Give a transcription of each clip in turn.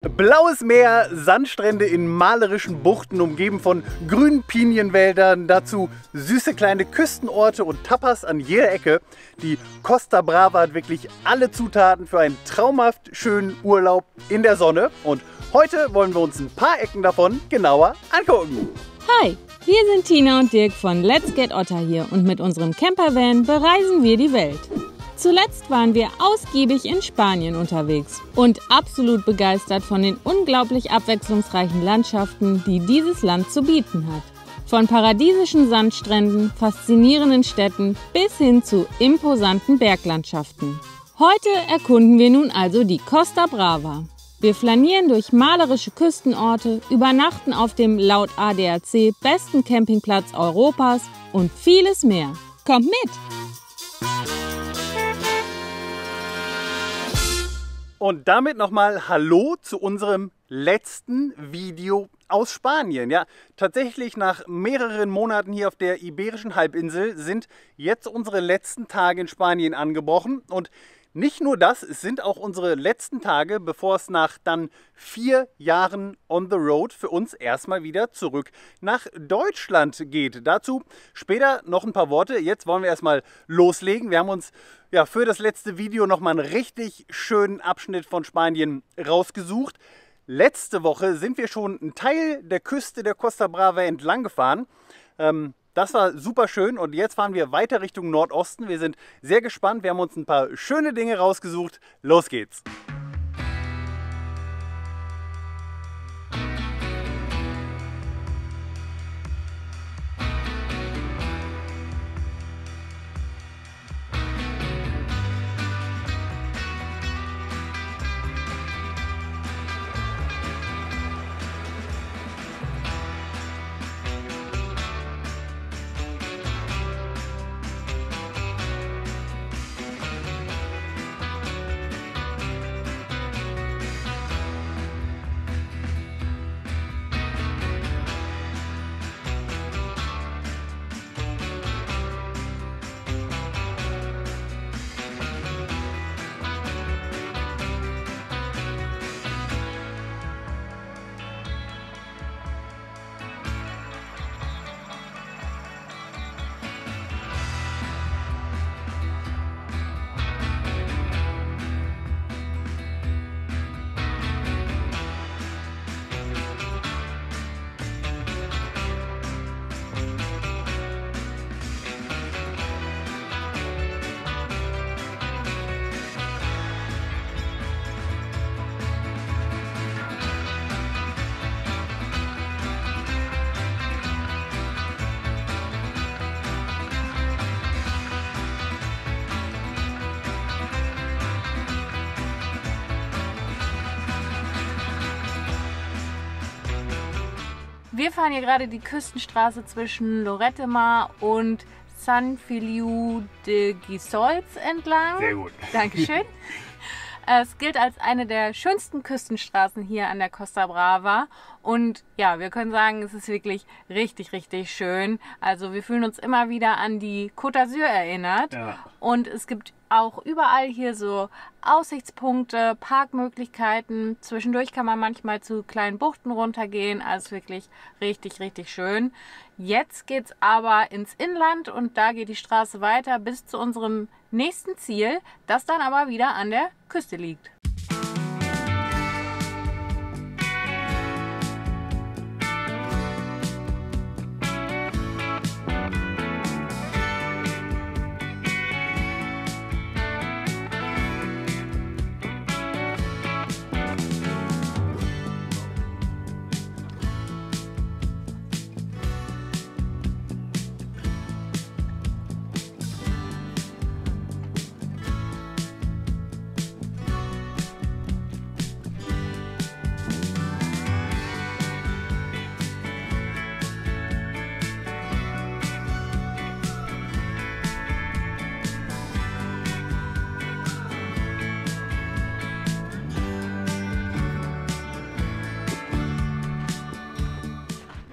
Blaues Meer, Sandstrände in malerischen Buchten, umgeben von grünen Pinienwäldern, dazu süße kleine Küstenorte und Tapas an jeder Ecke. Die Costa Brava hat wirklich alle Zutaten für einen traumhaft schönen Urlaub in der Sonne. Und heute wollen wir uns ein paar Ecken davon genauer angucken. Hi, hier sind Tina und Dirk von Let's Get Otter hier und mit unserem Campervan bereisen wir die Welt. Zuletzt waren wir ausgiebig in Spanien unterwegs und absolut begeistert von den unglaublich abwechslungsreichen Landschaften, die dieses Land zu bieten hat. Von paradiesischen Sandstränden, faszinierenden Städten bis hin zu imposanten Berglandschaften. Heute erkunden wir nun also die Costa Brava. Wir flanieren durch malerische Küstenorte, übernachten auf dem laut ADAC besten Campingplatz Europas und vieles mehr. Kommt mit! Und damit nochmal Hallo zu unserem letzten Video aus Spanien. Ja, tatsächlich nach mehreren Monaten hier auf der Iberischen Halbinsel sind jetzt unsere letzten Tage in Spanien angebrochen. Und nicht nur das, es sind auch unsere letzten Tage, bevor es nach dann 4 Jahren on the road für uns erstmal wieder zurück nach Deutschland geht. Dazu später noch ein paar Worte. Jetzt wollen wir erstmal loslegen. Wir haben uns ja für das letzte Video nochmal einen richtig schönen Abschnitt von Spanien rausgesucht. Letzte Woche sind wir schon einen Teil der Küste der Costa Brava entlang gefahren. Das war super schön und jetzt fahren wir weiter Richtung Nordosten. Wir sind sehr gespannt. Wir haben uns ein paar schöne Dinge rausgesucht. Los geht's! Wir fahren hier gerade die Küstenstraße zwischen Lloret de Mar und San Feliu de Guíxols entlang. Sehr gut. Dankeschön. Es gilt als eine der schönsten Küstenstraßen hier an der Costa Brava. Und ja, wir können sagen, es ist wirklich richtig, richtig schön. Also wir fühlen uns immer wieder an die Côte d'Azur erinnert. Ja. Und es gibt auch überall hier so Aussichtspunkte, Parkmöglichkeiten. Zwischendurch kann man manchmal zu kleinen Buchten runtergehen. Also wirklich richtig, richtig schön. Jetzt geht es aber ins Inland und da geht die Straße weiter bis zu unserem nächsten Ziel, das dann aber wieder an der Küste liegt.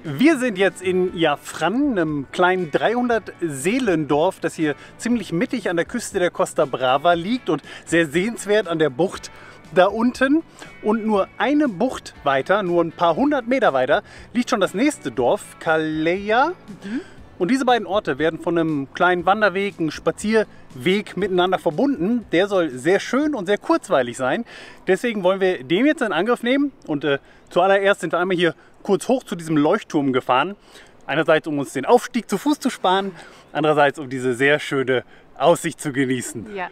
Wir sind jetzt in Llafranc, einem kleinen 300-Seelendorf, das hier ziemlich mittig an der Küste der Costa Brava liegt und sehr sehenswert an der Bucht. da unten und nur eine Bucht weiter, nur ein paar 100 Meter weiter, liegt schon das nächste Dorf, Calella. Und diese beiden Orte werden von einem kleinen Wanderweg, einem Spazierweg miteinander verbunden. Der soll sehr schön und sehr kurzweilig sein. Deswegen wollen wir den jetzt in Angriff nehmen. Und zuallererst sind wir einmal hier kurz hoch zu diesem Leuchtturm gefahren. Einerseits, um uns den Aufstieg zu Fuß zu sparen, andererseits, um diese sehr schöne Aussicht zu genießen. Ja.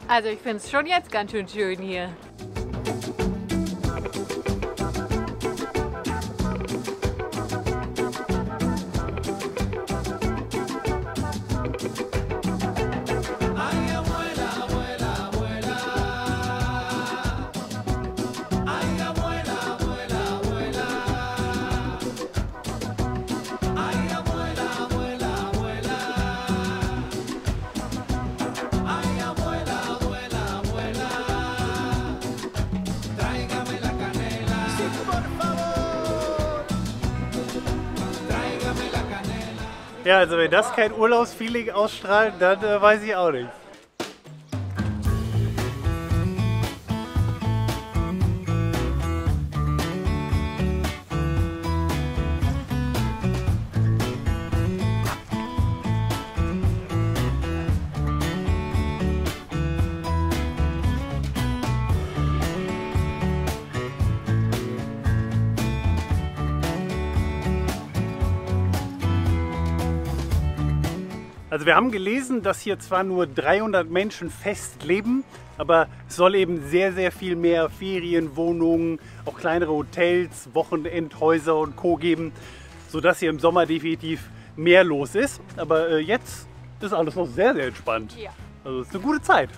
Also ich finde es schon jetzt ganz schön schön hier. Ja, also wenn das kein Urlaubsfeeling ausstrahlt, dann weiß ich auch nicht. Also wir haben gelesen, dass hier zwar nur 300 Menschen fest leben, aber es soll eben sehr, sehr viel mehr Ferienwohnungen, auch kleinere Hotels, Wochenendhäuser und Co. geben, sodass hier im Sommer definitiv mehr los ist. Aber jetzt ist alles noch sehr, sehr entspannt. Ja. Also es ist eine gute Zeit.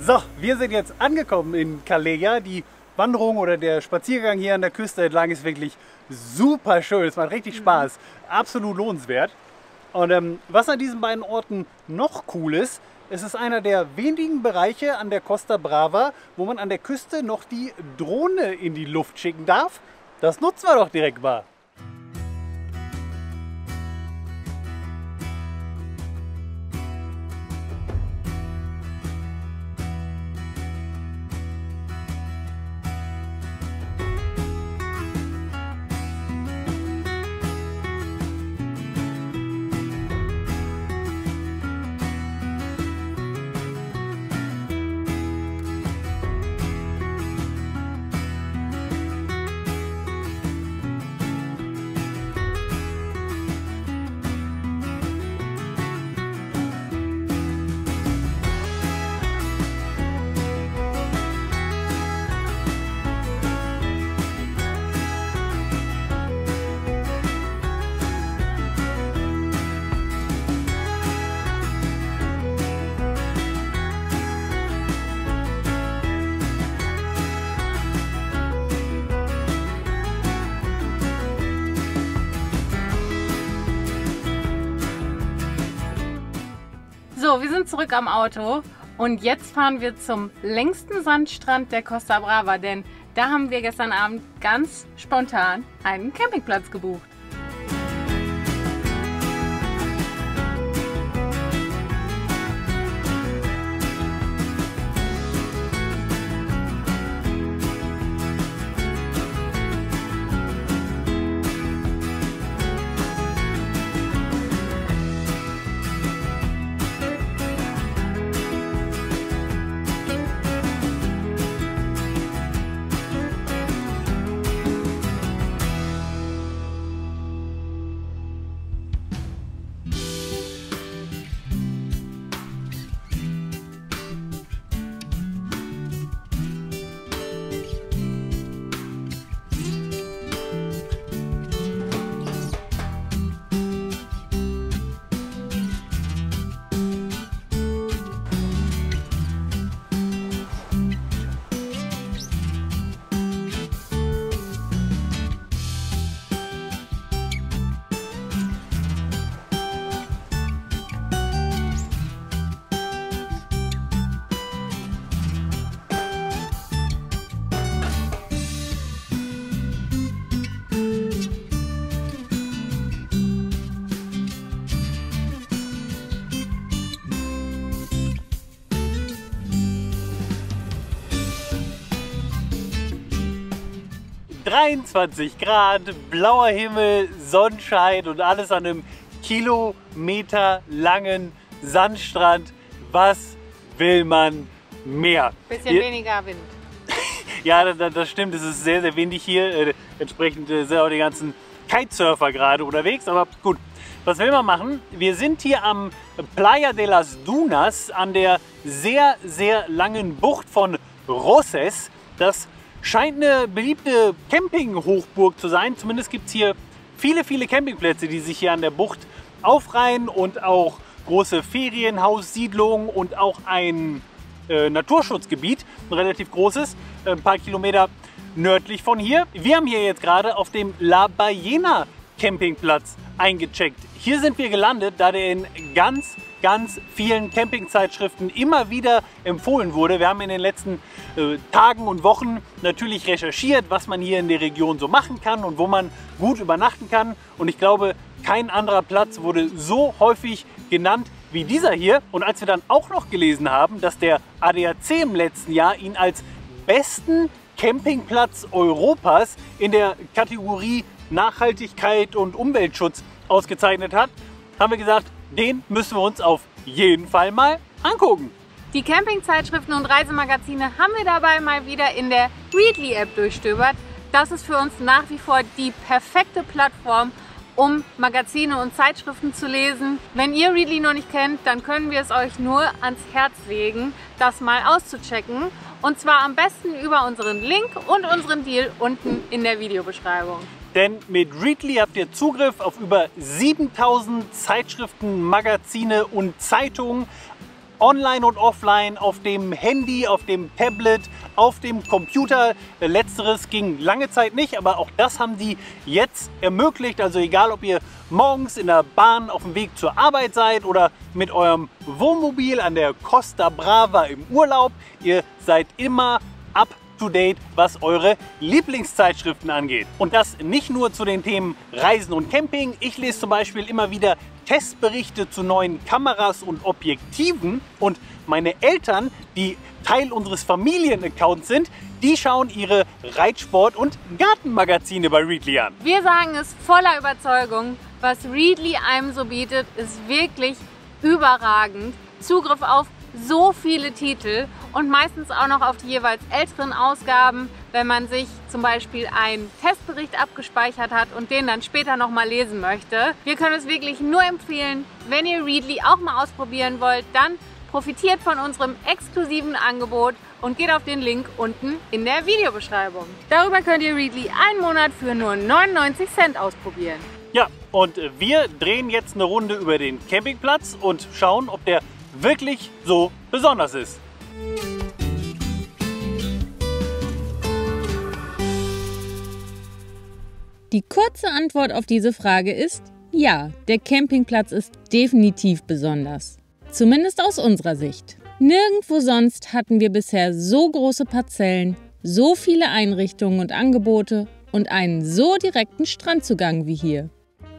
So, wir sind jetzt angekommen in Calella. Die Wanderung oder der Spaziergang hier an der Küste entlang ist wirklich super schön. Es macht richtig Spaß. Absolut lohnenswert. Und was an diesen beiden Orten noch cool ist, es ist einer der wenigen Bereiche an der Costa Brava, wo man an der Küste noch die Drohne in die Luft schicken darf. Das nutzen wir doch direkt mal. So, wir sind zurück am Auto und jetzt fahren wir zum längsten Sandstrand der Costa Brava, denn da haben wir gestern Abend ganz spontan einen Campingplatz gebucht. 23 Grad, blauer Himmel, Sonnenschein und alles an einem kilometerlangen Sandstrand. Was will man mehr? Bisschen weniger Wind. Ja, das stimmt. Es ist sehr, sehr windig hier. Entsprechend sind auch die ganzen Kitesurfer gerade unterwegs. Aber gut, was will man machen? Wir sind hier am Playa de las Dunas an der sehr, sehr langen Bucht von Roses. Das scheint eine beliebte Camping-Hochburg zu sein. Zumindest gibt es hier viele, viele Campingplätze, die sich hier an der Bucht aufreihen und auch große Ferienhaussiedlungen und auch ein Naturschutzgebiet, ein relativ großes, ein paar Kilometer nördlich von hier. Wir haben hier jetzt gerade auf dem La Ballena Campingplatz eingecheckt. Hier sind wir gelandet, da der in ganz vielen Campingzeitschriften immer wieder empfohlen wurde. Wir haben in den letzten Tagen und Wochen natürlich recherchiert, was man hier in der Region so machen kann und wo man gut übernachten kann. Und ich glaube, kein anderer Platz wurde so häufig genannt wie dieser hier. Und als wir dann auch noch gelesen haben, dass der ADAC im letzten Jahr ihn als besten Campingplatz Europas in der Kategorie Nachhaltigkeit und Umweltschutz ausgezeichnet hat, haben wir gesagt, den müssen wir uns auf jeden Fall mal angucken. Die Campingzeitschriften und Reisemagazine haben wir dabei mal wieder in der Readly-App durchstöbert. Das ist für uns nach wie vor die perfekte Plattform, um Magazine und Zeitschriften zu lesen. Wenn ihr Readly noch nicht kennt, dann können wir es euch nur ans Herz legen, das mal auszuchecken. Und zwar am besten über unseren Link und unseren Deal unten in der Videobeschreibung. Denn mit Readly habt ihr Zugriff auf über 7000 Zeitschriften, Magazine und Zeitungen, online und offline, auf dem Handy, auf dem Tablet, auf dem Computer. Letzteres ging lange Zeit nicht, aber auch das haben die jetzt ermöglicht. Also egal, ob ihr morgens in der Bahn auf dem Weg zur Arbeit seid oder mit eurem Wohnmobil an der Costa Brava im Urlaub, ihr seid immer up to date, was eure Lieblingszeitschriften angeht. Und das nicht nur zu den Themen Reisen und Camping. Ich lese zum Beispiel immer wieder Testberichte zu neuen Kameras und Objektiven. Und meine Eltern, die Teil unseres Familienaccounts sind, die schauen ihre Reitsport- und Gartenmagazine bei Readly an. Wir sagen es voller Überzeugung, was Readly einem so bietet, ist wirklich überragend. Zugriff auf so viele Titel und meistens auch noch auf die jeweils älteren Ausgaben, wenn man sich zum Beispiel einen Testbericht abgespeichert hat und den dann später noch mal lesen möchte. Wir können es wirklich nur empfehlen, wenn ihr Readly auch mal ausprobieren wollt, dann profitiert von unserem exklusiven Angebot und geht auf den Link unten in der Videobeschreibung. Darüber könnt ihr Readly einen Monat für nur 99 Cent ausprobieren. Ja, und wir drehen jetzt eine Runde über den Campingplatz und schauen, ob der wirklich so besonders ist. Die kurze Antwort auf diese Frage ist ja, der Campingplatz ist definitiv besonders. Zumindest aus unserer Sicht. Nirgendwo sonst hatten wir bisher so große Parzellen, so viele Einrichtungen und Angebote und einen so direkten Strandzugang wie hier.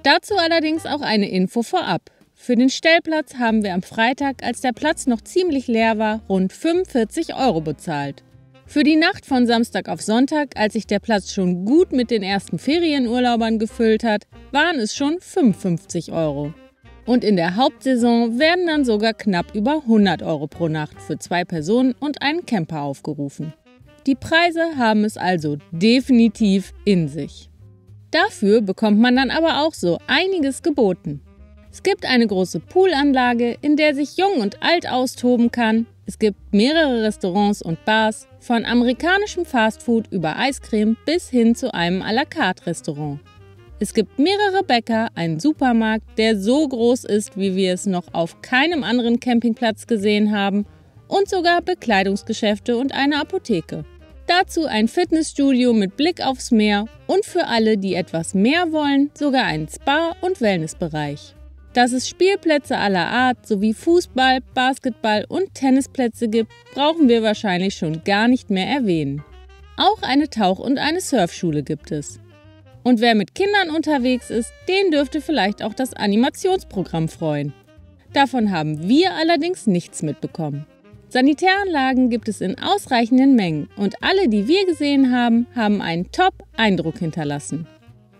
Dazu allerdings auch eine Info vorab. Für den Stellplatz haben wir am Freitag, als der Platz noch ziemlich leer war, rund 45 € bezahlt. Für die Nacht von Samstag auf Sonntag, als sich der Platz schon gut mit den ersten Ferienurlaubern gefüllt hat, waren es schon 55 €. Und in der Hauptsaison werden dann sogar knapp über 100 € pro Nacht für 2 Personen und einen Camper aufgerufen. Die Preise haben es also definitiv in sich. Dafür bekommt man dann aber auch so einiges geboten. Es gibt eine große Poolanlage, in der sich jung und alt austoben kann. Es gibt mehrere Restaurants und Bars, von amerikanischem Fastfood über Eiscreme bis hin zu einem à la carte Restaurant. Es gibt mehrere Bäcker, einen Supermarkt, der so groß ist, wie wir es noch auf keinem anderen Campingplatz gesehen haben, und sogar Bekleidungsgeschäfte und eine Apotheke. Dazu ein Fitnessstudio mit Blick aufs Meer und für alle, die etwas mehr wollen, sogar einen Spa- und Wellnessbereich. Dass es Spielplätze aller Art sowie Fußball, Basketball und Tennisplätze gibt, brauchen wir wahrscheinlich schon gar nicht mehr erwähnen. Auch eine Tauch- und eine Surfschule gibt es. Und wer mit Kindern unterwegs ist, den dürfte vielleicht auch das Animationsprogramm freuen. Davon haben wir allerdings nichts mitbekommen. Sanitäranlagen gibt es in ausreichenden Mengen und alle, die wir gesehen haben, haben einen Top-Eindruck hinterlassen.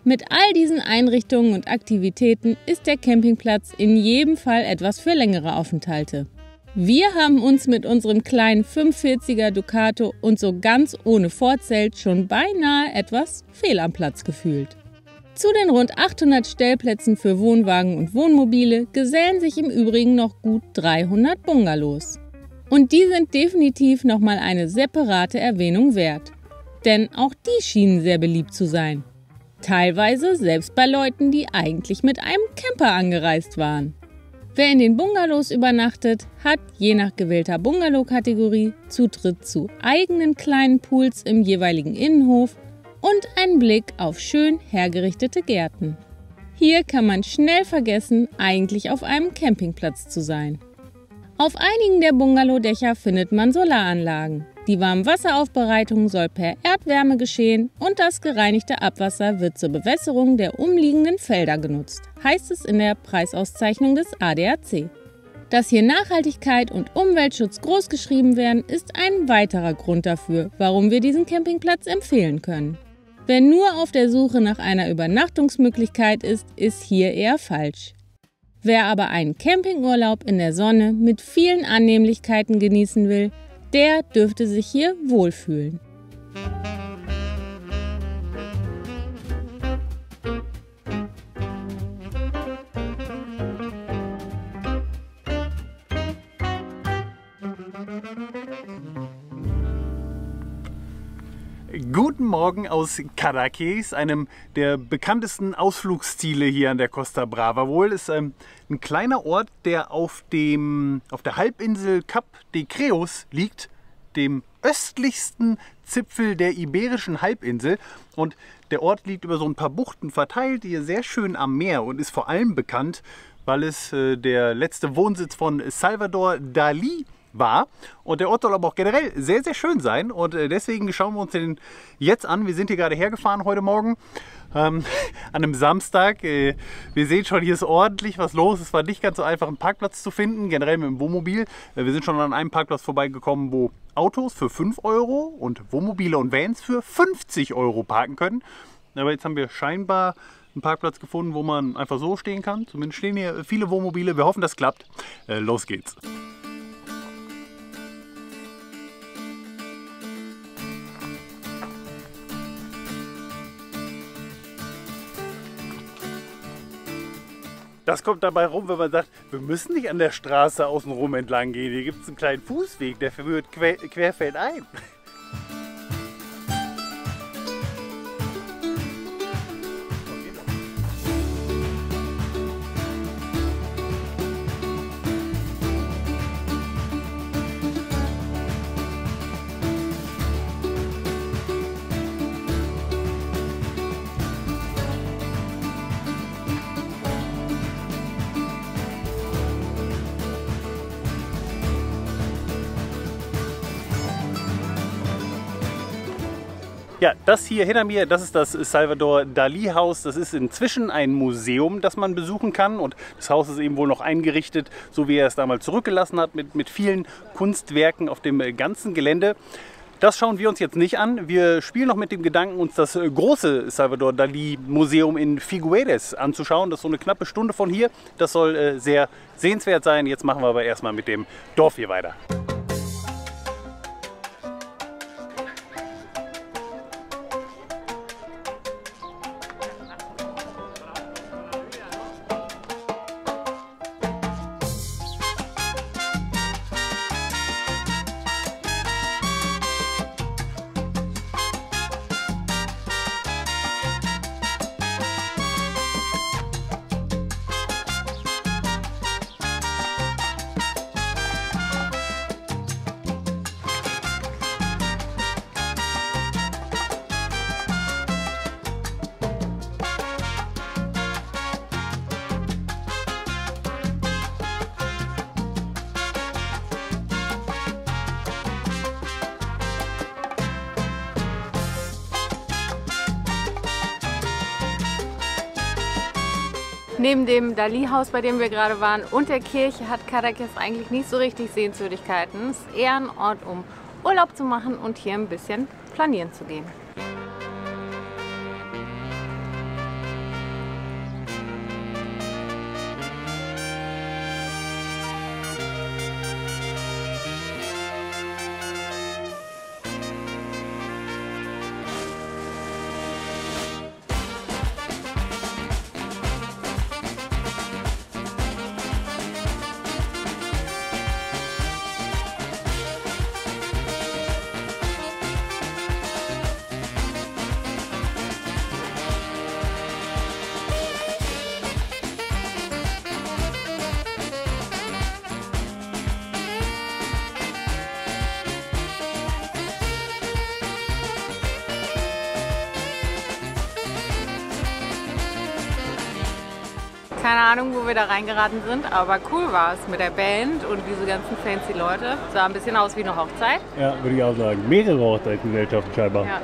Mit all diesen Einrichtungen und Aktivitäten ist der Campingplatz in jedem Fall etwas für längere Aufenthalte. Wir haben uns mit unserem kleinen 45er Ducato und so ganz ohne Vorzelt schon beinahe etwas fehl am Platz gefühlt. Zu den rund 800 Stellplätzen für Wohnwagen und Wohnmobile gesellen sich im Übrigen noch gut 300 Bungalows. Und die sind definitiv nochmal eine separate Erwähnung wert. Denn auch die schienen sehr beliebt zu sein. Teilweise selbst bei Leuten, die eigentlich mit einem Camper angereist waren. Wer in den Bungalows übernachtet, hat je nach gewählter Bungalow-Kategorie Zutritt zu eigenen kleinen Pools im jeweiligen Innenhof und einen Blick auf schön hergerichtete Gärten. Hier kann man schnell vergessen, eigentlich auf einem Campingplatz zu sein. Auf einigen der Bungalowdächer findet man Solaranlagen. Die Warmwasseraufbereitung soll per Erdwärme geschehen und das gereinigte Abwasser wird zur Bewässerung der umliegenden Felder genutzt, heißt es in der Preisauszeichnung des ADAC. Dass hier Nachhaltigkeit und Umweltschutz großgeschrieben werden, ist ein weiterer Grund dafür, warum wir diesen Campingplatz empfehlen können. Wer nur auf der Suche nach einer Übernachtungsmöglichkeit ist, ist hier eher falsch. Wer aber einen Campingurlaub in der Sonne mit vielen Annehmlichkeiten genießen will, der dürfte sich hier wohlfühlen. Guten Morgen aus Cadaqués, einem der bekanntesten Ausflugsziele hier an der Costa Brava. Wohl ist ein kleiner Ort, der auf der Halbinsel Cap de Creus liegt, dem östlichsten Zipfel der iberischen Halbinsel. Und der Ort liegt über so ein paar Buchten verteilt, hier sehr schön am Meer und ist vor allem bekannt, weil es der letzte Wohnsitz von Salvador Dalí war. Und der Ort soll aber auch generell sehr, sehr schön sein. Und deswegen schauen wir uns den jetzt an. Wir sind hier gerade hergefahren heute Morgen an einem Samstag. Wir sehen schon, hier ist ordentlich was los. Es war nicht ganz so einfach, einen Parkplatz zu finden, generell mit dem Wohnmobil. Wir sind schon an einem Parkplatz vorbeigekommen, wo Autos für 5 Euro und Wohnmobile und Vans für 50 Euro parken können. Aber jetzt haben wir scheinbar einen Parkplatz gefunden, wo man einfach so stehen kann. Zumindest stehen hier viele Wohnmobile. Wir hoffen, das klappt. Los geht's. Das kommt dabei rum, wenn man sagt, wir müssen nicht an der Straße außenrum entlang gehen. Hier gibt es einen kleinen Fußweg, der führt querfeldein. Ja, das hier hinter mir, das ist das Salvador Dalí Haus. Das ist inzwischen ein Museum, das man besuchen kann. Und das Haus ist eben wohl noch eingerichtet, so wie er es damals zurückgelassen hat, mit vielen Kunstwerken auf dem ganzen Gelände. Das schauen wir uns jetzt nicht an. Wir spielen noch mit dem Gedanken, uns das große Salvador Dalí Museum in Figueres anzuschauen. Das ist so eine knappe Stunde von hier. Das soll sehr sehenswert sein. Jetzt machen wir aber erstmal mit dem Dorf hier weiter. Neben dem Dali-Haus, bei dem wir gerade waren, und der Kirche hat Cadaqués eigentlich nicht so richtig Sehenswürdigkeiten. Es ist eher ein Ort, um Urlaub zu machen und hier ein bisschen planieren zu gehen. Keine Ahnung, wo wir da reingeraten sind, aber cool war es mit der Band und diese ganzen fancy Leute. Sah ein bisschen aus wie eine Hochzeit. Ja, würde ich auch sagen. Mehrere Hochzeitsgesellschaften scheinbar. Ja.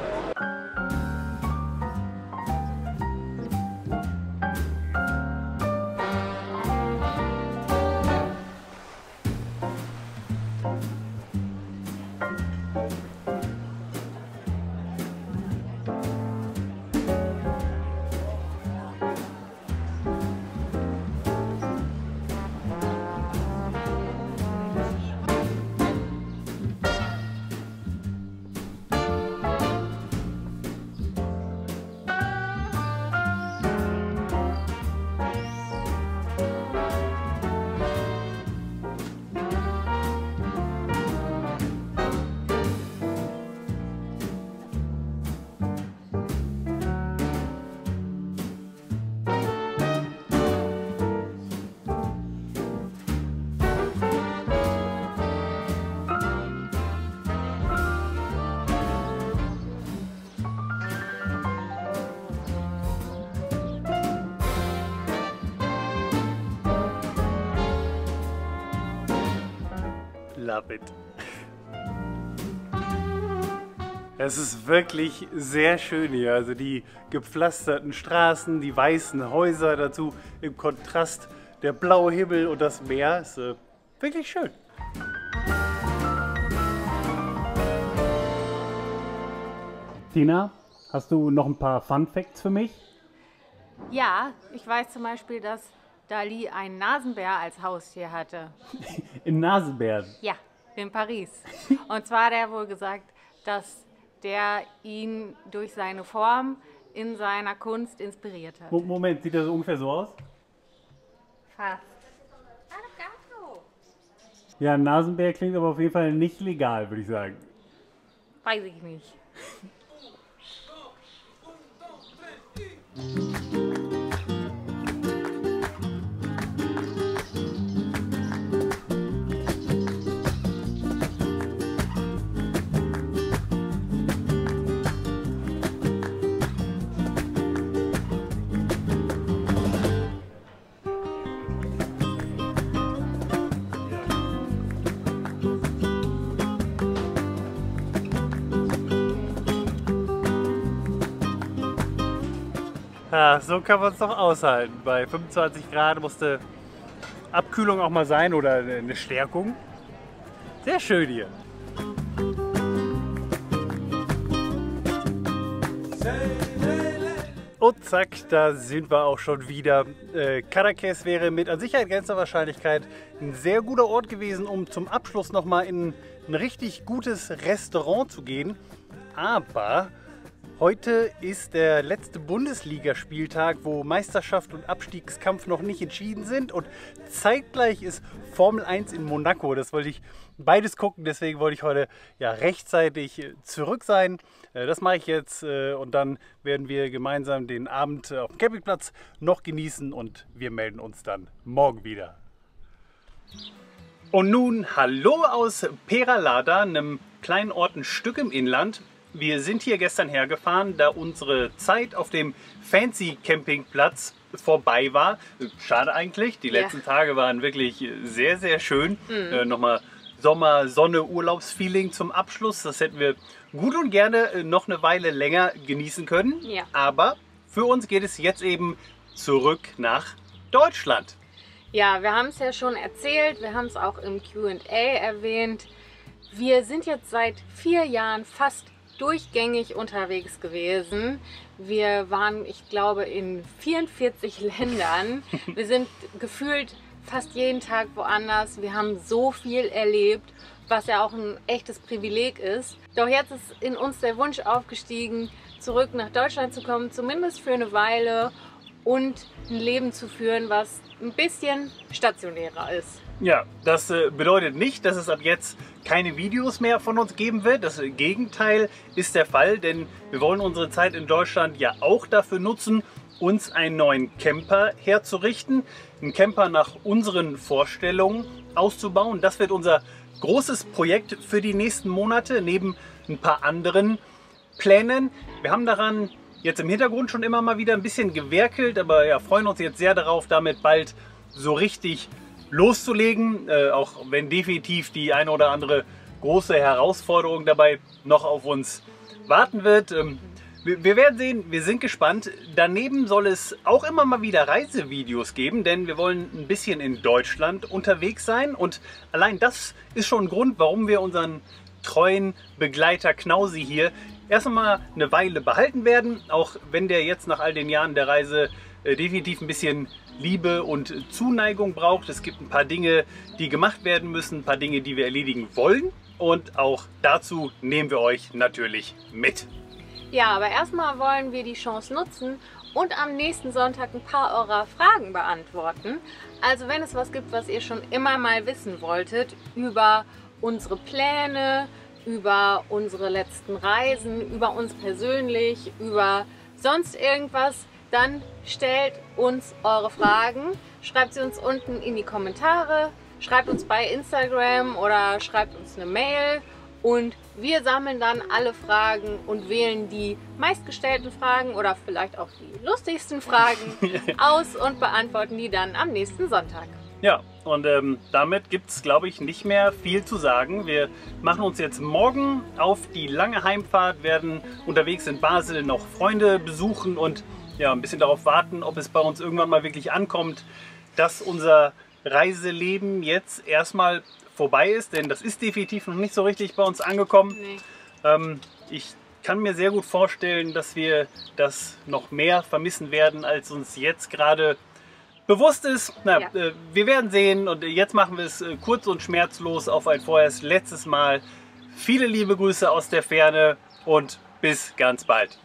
Love it. Es ist wirklich sehr schön hier. Also die gepflasterten Straßen, die weißen Häuser dazu im Kontrast, der blaue Himmel und das Meer. Ist wirklich schön. Tina, hast du noch ein paar Fun Facts für mich? Ja, ich weiß zum Beispiel, dass Dali einen Nasenbär als Haustier hatte. In Nasenbären? Ja, in Paris. Und zwar hat er wohl gesagt, dass der ihn durch seine Form in seiner Kunst inspiriert hat. Moment, sieht das ungefähr so aus? Fast. Ja, ein Nasenbär klingt aber auf jeden Fall nicht legal, würde ich sagen. Weiß ich nicht. Ja, so kann man es doch aushalten. Bei 25 Grad musste Abkühlung auch mal sein oder eine Stärkung. Sehr schön hier. Und zack, da sind wir auch schon wieder. Cadaqués wäre mit an Sicherheit grenzender Wahrscheinlichkeit ein sehr guter Ort gewesen, um zum Abschluss nochmal in ein richtig gutes Restaurant zu gehen. Aber heute ist der letzte Bundesligaspieltag, wo Meisterschaft und Abstiegskampf noch nicht entschieden sind. Und zeitgleich ist Formel 1 in Monaco. Das wollte ich beides gucken, deswegen wollte ich heute ja rechtzeitig zurück sein. Das mache ich jetzt und dann werden wir gemeinsam den Abend auf dem Campingplatz noch genießen und wir melden uns dann morgen wieder. Und nun hallo aus Peralada, einem kleinen Ort ein Stück im Inland. Wir sind hier gestern hergefahren, da unsere Zeit auf dem Fancy Campingplatz vorbei war. Schade eigentlich, die letzten Tage waren wirklich sehr, sehr schön. Nochmal Sommer, Sonne, Urlaubsfeeling zum Abschluss. Das hätten wir gut und gerne noch eine Weile länger genießen können. Ja. Aber für uns geht es jetzt eben zurück nach Deutschland. Ja, wir haben es ja schon erzählt, wir haben es auch im Q&A erwähnt. Wir sind jetzt seit 4 Jahren fast durchgängig unterwegs gewesen. Wir waren, ich glaube, in 44 Ländern. Wir sind gefühlt fast jeden Tag woanders. Wir haben so viel erlebt, was ja auch ein echtes Privileg ist. Doch jetzt ist in uns der Wunsch aufgestiegen, zurück nach Deutschland zu kommen, zumindest für eine Weile, und ein Leben zu führen, was ein bisschen stationärer ist. Ja, das bedeutet nicht, dass es ab jetzt keine Videos mehr von uns geben wird. Das Gegenteil ist der Fall, denn wir wollen unsere Zeit in Deutschland ja auch dafür nutzen, uns einen neuen Camper herzurichten. Einen Camper nach unseren Vorstellungen auszubauen. Das wird unser großes Projekt für die nächsten Monate, neben ein paar anderen Plänen. Wir haben daran jetzt im Hintergrund schon immer mal wieder ein bisschen gewerkelt, aber ja, freuen uns jetzt sehr darauf, damit bald so richtig loszulegen, auch wenn definitiv die eine oder andere große Herausforderung dabei noch auf uns warten wird. Wir werden sehen, wir sind gespannt. Daneben soll es auch immer mal wieder Reisevideos geben, denn wir wollen ein bisschen in Deutschland unterwegs sein, und allein das ist schon ein Grund, warum wir unseren treuen Begleiter Knausi hier erst einmal eine Weile behalten werden, auch wenn der jetzt nach all den Jahren der Reise definitiv ein bisschen Liebe und Zuneigung braucht. Es gibt ein paar Dinge, die gemacht werden müssen, ein paar Dinge, die wir erledigen wollen, und auch dazu nehmen wir euch natürlich mit. Ja, aber erstmal wollen wir die Chance nutzen und am nächsten Sonntag ein paar eurer Fragen beantworten. Also wenn es was gibt, was ihr schon immer mal wissen wolltet über unsere Pläne, über unsere letzten Reisen, über uns persönlich, über sonst irgendwas, dann stellt uns eure Fragen, schreibt sie uns unten in die Kommentare, schreibt uns bei Instagram oder schreibt uns eine Mail, und wir sammeln dann alle Fragen und wählen die meistgestellten Fragen oder vielleicht auch die lustigsten Fragen aus und beantworten die dann am nächsten Sonntag. Ja, und damit gibt es, glaube ich, nicht mehr viel zu sagen. Wir machen uns jetzt morgen auf die lange Heimfahrt, werden unterwegs in Basel noch Freunde besuchen und ja, ein bisschen darauf warten, ob es bei uns irgendwann mal wirklich ankommt, dass unser Reiseleben jetzt erstmal vorbei ist, denn das ist definitiv noch nicht so richtig bei uns angekommen. Nee. Ich kann mir sehr gut vorstellen, dass wir das noch mehr vermissen werden, als uns jetzt gerade bewusst ist. Na, ja. Wir werden sehen, und jetzt machen wir es kurz und schmerzlos auf ein vorerst letztes Mal. Viele liebe Grüße aus der Ferne und bis ganz bald.